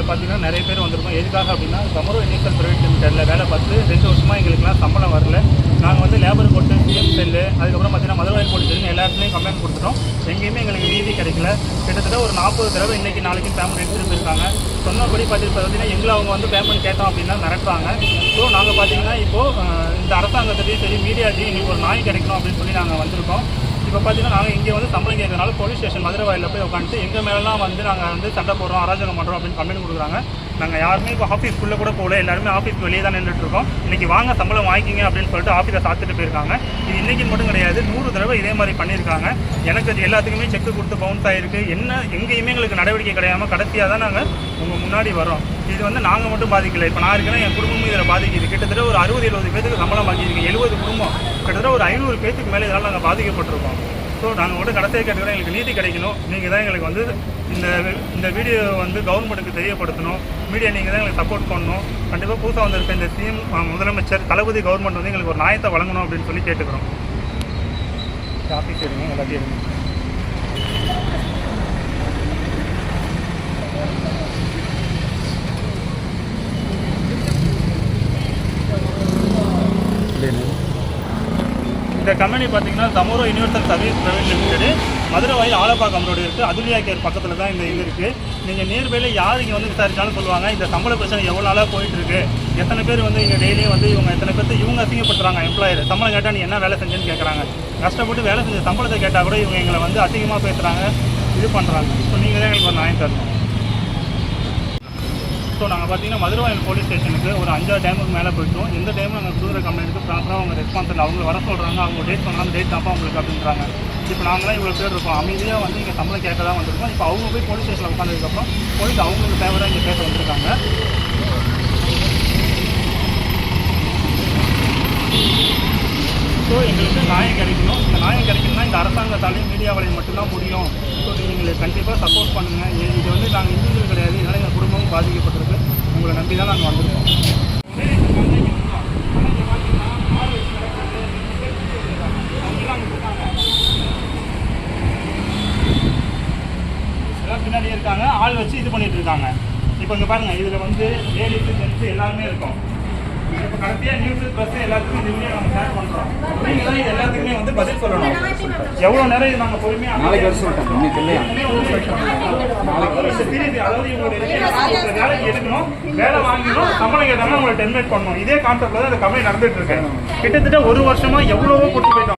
பார்த்தீங்கன்னா நிறைய பேர் வந்திருக்கோம். எதுக்காக அப்படின்னா சமரோ இனிஷியல் பிரைவேட் லிமிடெடில் வேலை பார்த்து 2 வருஷமாக எங்களுக்குலாம் சம்பளம் வரல. நாங்கள் வந்து லேபர் கோர்ட்டு, சிஎம் செல்லு, அதுக்கப்புறம் பார்த்தீங்கன்னா மதுரவாயில் போலீஸ் ஸ்டேஷன் எல்லா இடத்துலையும் கம்ப்ளைண்ட் கொடுத்துட்டோம். எங்கேயுமே எங்களுக்கு நீதி கிடைக்கல. கிட்டத்தட்ட ஒரு 40 தடவை இன்றைக்கி நாளைக்கு பேமெண்ட் எடுத்துகிட்டு போயிருக்காங்க. சொன்னபடி பார்த்தீங்கன்னா எங்களை அவங்க வந்து பேமெண்ட் கேட்டோம் அப்படின்னா மிரட்டுறாங்க. ஸோ நாங்கள் பார்த்தீங்கன்னா இப்போது இந்த அரசாங்கத்திலையும் சரி மீடியாட்டையும் இன்றைக்கி ஒரு நாய் கிடைக்கணும் அப்படின்னு சொல்லி நாங்கள் வந்திருக்கோம். இப்போ பார்த்தீங்கன்னா நாங்கள் இங்கே வந்து சம்பளம் கேட்கறதுனால போலீஸ் ஸ்டேஷன் மதுரவாயில் போய் உட்காந்துட்டு எங்கள் மேலாம் வந்து நாங்கள் வந்து சண்டை போடுறோம், அராஜகம் பண்ணுறோம் அப்படின்னு கம்ப்ளைண்ட் கொடுக்குறாங்க. நாங்கள் யாருமே இப்போ ஆஃபீஸ்க்குள்ளே கூட போகல, எல்லாருமே ஆஃபீஸ்க்கு வெளியே தான் நின்றுட்டுருக்கோம். இன்றைக்கி வாங்க சம்பளம் வாங்கிக்கிங்க அப்படின்னு சொல்லிட்டு ஆஃபீஸை சாத்திட்டு போயிருக்காங்க. இது இன்றைக்கி மட்டும் கிடையாது, 100 தடவை இதே மாதிரி பண்ணியிருக்காங்க. எனக்கு எல்லாத்துக்குமே செக்கு கொடுத்து பவுன்ஸ் ஆகிருக்கு. எங்கேயுமே எங்களுக்கு நடவடிக்கை கிடையாமல் கடைசியாக தான் நாங்கள் உங்கள் முன்னாடி வரோம். இது வந்து நாங்கள் மட்டும் பாதிக்கலை. இப்போ நான் இருக்கேன்னா என் குடும்பமும் இதில் பாதிக்குது. கிட்டத்தட்ட ஒரு 60-70 பேருக்கு சம்பளம் பாக்கியிருக்கு. 70 குடும்பம், கிட்டத்தட்ட ஒரு 500 பேருக்கு மேலே இதனால் நாங்கள் பாதிக்கப்பட்டிருக்கோம். ஸோ நாங்கள் மட்டும் கடைசியாக கேட்டுக்கிறோம், எங்களுக்கு நீதி கிடைக்கணும். நீங்கள் தான் எங்களுக்கு வந்து இந்த வீடியோ வந்து கவர்மெண்ட்டுக்கு தெரியப்படுத்தணும். மீடியா நீங்கள் தான் எங்களுக்கு சப்போர்ட் பண்ணணும். கண்டிப்பாக புதுசாக வந்திருக்க இந்த சிஎம் முதலமைச்சர் தளபதி கவர்மெண்ட் வந்து எங்களுக்கு ஒரு நியாயத்தை வழங்கணும் அப்படின்னு சொல்லி கேட்டுக்கிறோம். ஆஃபீஸ் எடுங்க, எல்லாத்தையும் எடுங்க. இந்த கம்பெனி பார்த்தீங்கன்னா சமரோ universal service private limited, Maduravoyal Alapakkam road இருக்குது, அதுலியா கேர் பக்கத்தில் தான் இந்த இது இருக்குது. நீங்கள் நியர்பையில் யார் இங்கே வந்து விசாரிச்சாலும் சொல்லுவாங்க இந்த சம்பள பிரச்சனை எவ்வளோ நாளாக போயிட்டுருக்கு, எத்தனை பேர் வந்து இங்கே டெய்லியும் வந்து எத்தனை பேர்த்து இவங்க அசிங்கப்படுத்துறாங்க. எம்ப்ளாயர் சம்பளம் கேட்டால் நீ என்ன வேலை செஞ்சேன்னு கேட்குறாங்க. கஷ்டப்பட்டு வேலை செஞ்ச சம்பளத்தை கேட்டால் கூட இவங்க எங்களை வந்து அதிகமாக பேசுகிறாங்க, இது பண்ணுறாங்க. ஸோ நீங்கள் தான் எங்களுக்கு ஒரு நியாயம் தரணும். ஸோ நாங்கள் பார்த்தீங்கன்னா மதுரவாயில் போலீஸ் ஸ்டேஷனுக்கு ஒரு 5-6 டைமுக்கு மேலே போயிட்டோம். எந்த டைமும் நாங்கள் கொடுக்குற கம்ப்ளைண்ட்டுக்கு ப்ராப்பராக அவங்க ரெஸ்பான்ஸ் இல்லை. அவங்க வர சொல்கிறாங்க, அவங்க டேட் சொன்னாலும் டேட் தான்ப்பா உங்களுக்கு அப்படின்றாங்க. இப்போ நாங்களாம் இவ்வளோ பேர் இருக்கோம், அமைதியாக வந்து இங்கே சம்பளம் கேட்க தான் வந்திருக்கோம். இப்போ அவங்க போய் போலீஸ் ஸ்டேஷனில் உட்காந்ததுக்கப்புறம் போலீஸ் அவங்களுக்கு ஃபேவராக இங்கே பேச வந்திருக்காங்க. ஸோ எங்களுக்கு நியாயம் கிடைக்கணும். இந்த நியாயம் கிடைக்கணும்னா இந்த அரசாங்கத்தாலையும் மீடியாவாலையும் மட்டும்தான் முடியும். ஸோ நீங்கள் எங்களுக்கு கண்டிப்பாக சப்போர்ட் பண்ணுங்கள். இது வந்து நாங்கள் இண்டிவிஜுவல் கிடையாது, இதனால் எங்கள் குடும்பமும் பாதிக்கப்பட்டிருக்கு. உங்களை நம்பி தான் நாங்கள் வந்திருக்கோம். எல்லாம் பின்னாடியே இருக்காங்க, ஆள் வச்சு இது பண்ணிட்டு இருக்காங்க. இப்போ இங்கே பாருங்கள், இதில் வந்து லேடிஸு ஜென்ஸு எல்லாருமே இருக்கும். இப்போ கடைசியாக நியூஸு ப்ளஸ் எல்லாத்துக்கும் இந்த வீடியோ நாங்கள் ஷேர் பண்ணுறோம். நீங்கள் தான் இது எல்லாத்துக்குமே வந்து பதில் சொல்லணும். எவ்வளோ நேரம் இது நாங்கள் பொறுமையாக அதாவது இவங்களுடைய வேலைக்கு எடுக்கணும், வேலை வாங்கணும், சம்பளம் கேட்டாங்கன்னா உங்களை டெர்மினேட் பண்ணணும். இதே கான்செப்டில் தான் இந்த கம்பெனி நடந்துட்டு இருக்கேன். கிட்டத்தட்ட 1 வருஷமாக எவ்வளவோ கொடுத்து போயிட்டோம்.